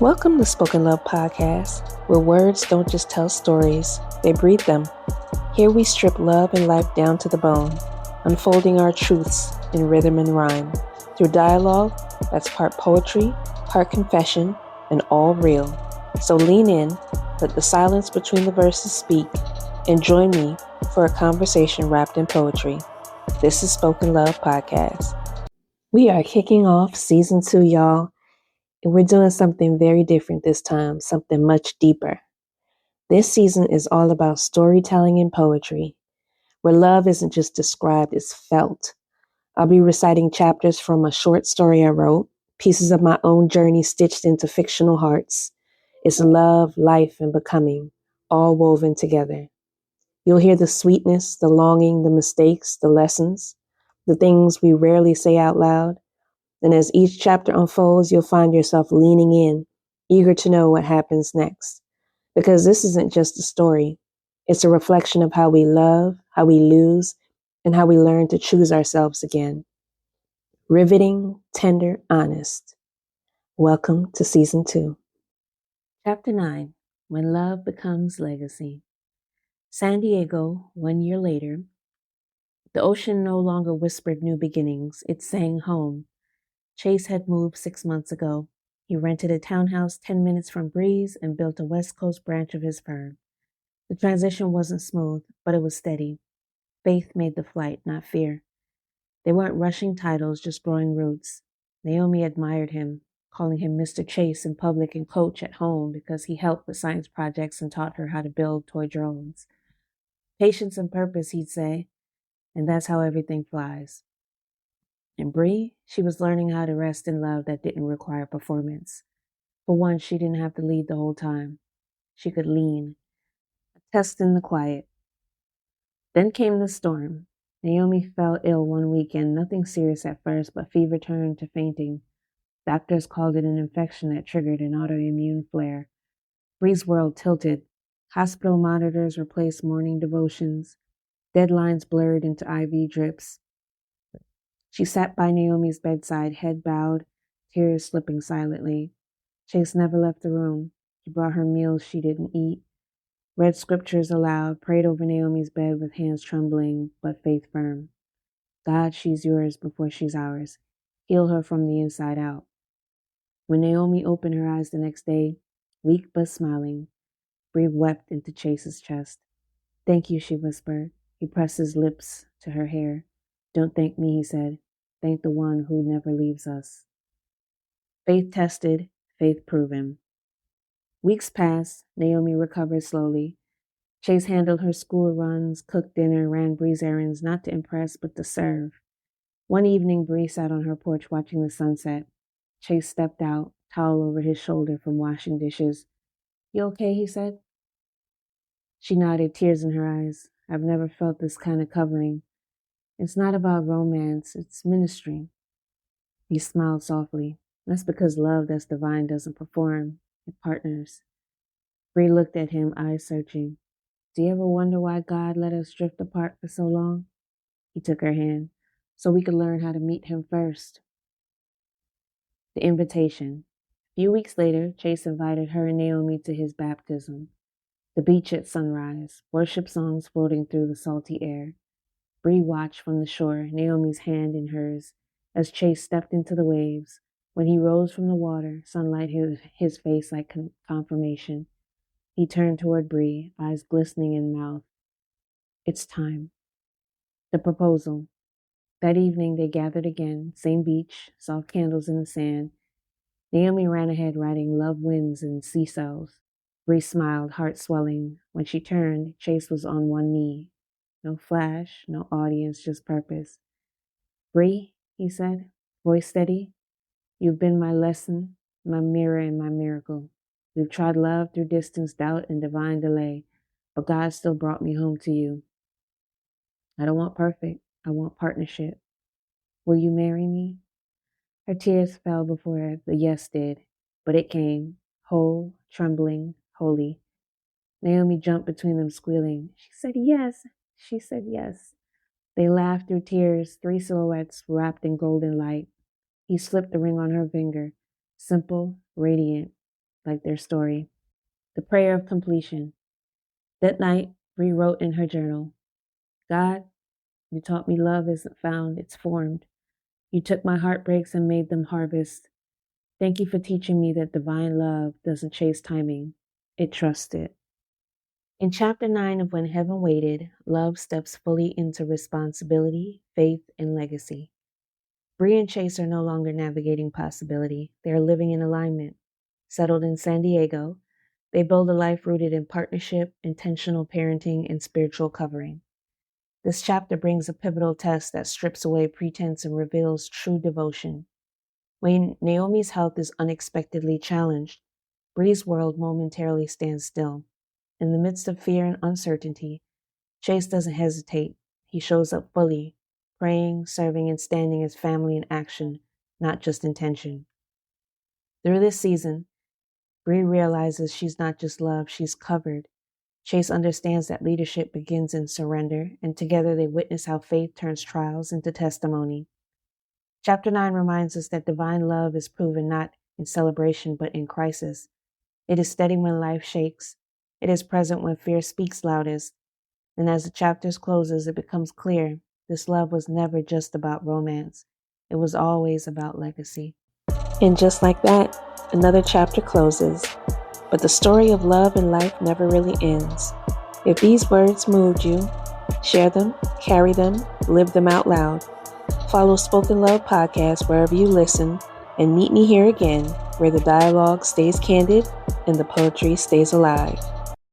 Welcome to Spoken Love Podcast, where words don't just tell stories, they breathe them. Here we strip love and life down to the bone, unfolding our truths in rhythm and rhyme, through dialogue that's part poetry, part confession, and all real. So lean in, let the silence between the verses speak, and join me for a conversation wrapped in poetry. This is Spoken Love Podcast. We are kicking off season 2, y'all. And we're doing something very different this time, something much deeper. This season is all about storytelling and poetry, where love isn't just described, it's felt. I'll be reciting chapters from a short story I wrote, pieces of my own journey stitched into fictional hearts. It's love, life, and becoming, all woven together. You'll hear the sweetness, the longing, the mistakes, the lessons, the things we rarely say out loud. And as each chapter unfolds, you'll find yourself leaning in, eager to know what happens next. Because this isn't just a story. It's a reflection of how we love, how we lose, and how we learn to choose ourselves again. Riveting, tender, honest. Welcome to Season 2. Chapter 9, When Love Becomes Legacy. San Diego, 1 year later. The ocean no longer whispered new beginnings. It sang home. Chase had moved 6 months ago. He rented a townhouse 10 minutes from Bri's and built a West Coast branch of his firm. The transition wasn't smooth, but it was steady. Faith made the flight, not fear. They weren't rushing titles, just growing roots. Naomi admired him, calling him Mr. Chase in public and Coach at home because he helped with science projects and taught her how to build toy drones. Patience and purpose, he'd say, and that's how everything flies. And Bri, she was learning how to rest in love that didn't require performance. For once, she didn't have to lead the whole time. She could lean, a test in the quiet. Then came the storm. Naomi fell ill one weekend, nothing serious at first, but fever turned to fainting. Doctors called it an infection that triggered an autoimmune flare. Bri's world tilted. Hospital monitors replaced morning devotions. Deadlines blurred into IV drips. She sat by Naomi's bedside, head bowed, tears slipping silently. Chase never left the room. He brought her meals she didn't eat, read scriptures aloud, prayed over Naomi's bed with hands trembling, but faith firm. God, she's yours before she's ours. Heal her from the inside out. When Naomi opened her eyes the next day, weak but smiling, Bri wept into Chase's chest. Thank you, she whispered. He pressed his lips to her hair. Don't thank me, he said. Thank the one who never leaves us. Faith tested, faith proven. Weeks passed. Naomi recovered slowly. Chase handled her school runs, cooked dinner, ran Bri's errands, not to impress, but to serve. One evening, Bri sat on her porch watching the sunset. Chase stepped out, towel over his shoulder from washing dishes. You okay, he said. She nodded, tears in her eyes. I've never felt this kind of covering. It's not about romance, it's ministry. He smiled softly. That's because love that's divine doesn't perform, it partners. Bri looked at him, eyes searching. Do you ever wonder why God let us drift apart for so long? He took her hand, so we could learn how to meet him first. The invitation. A few weeks later, Chase invited her and Naomi to his baptism. The beach at sunrise, worship songs floating through the salty air. Bri watched from the shore, Naomi's hand in hers, as Chase stepped into the waves. When he rose from the water, sunlight hit his face like confirmation. He turned toward Bri, eyes glistening in mouth. It's time. The proposal. That evening they gathered again, same beach, soft candles in the sand. Naomi ran ahead writing love winds and seesaws. Bri smiled, heart swelling. When she turned, Chase was on one knee. No flash, no audience, just purpose. Bri, he said, voice steady, you've been my lesson, my mirror and my miracle. We've tried love through distance, doubt, and divine delay, but God still brought me home to you. I don't want perfect, I want partnership. Will you marry me? Her tears fell before the yes did, but it came, whole, trembling, holy. Naomi jumped between them, squealing. She said yes. She said yes. They laughed through tears, 3 silhouettes wrapped in golden light. He slipped the ring on her finger, simple, radiant. like their story. The prayer of completion. That night, Bri wrote in her journal, God, you taught me love isn't found, it's formed. You took my heartbreaks and made them harvest. Thank you for teaching me that divine love doesn't chase timing, it trusts it. In chapter 9 of When Heaven Waited, love steps fully into responsibility, faith, and legacy. Bri and Chase are no longer navigating possibility. They are living in alignment. Settled in San Diego, they build a life rooted in partnership, intentional parenting, and spiritual covering. This chapter brings a pivotal test that strips away pretense and reveals true devotion. When Naomi's health is unexpectedly challenged, Bri's world momentarily stands still. In the midst of fear and uncertainty, Chase doesn't hesitate. He shows up fully, praying, serving, and standing as family in action, not just intention. Through this season, Bri realizes she's not just loved, she's covered. Chase understands that leadership begins in surrender, and together they witness how faith turns trials into testimony. Chapter 9 reminds us that divine love is proven not in celebration but in crisis. It is steady when life shakes. It is present when fear speaks loudest. And as the chapter closes, it becomes clear this love was never just about romance. It was always about legacy. And just like that, another chapter closes. But the story of love and life never really ends. If these words moved you, share them, carry them, live them out loud. Follow Spoken Love Podcast wherever you listen, and meet me here again, where the dialogue stays candid and the poetry stays alive.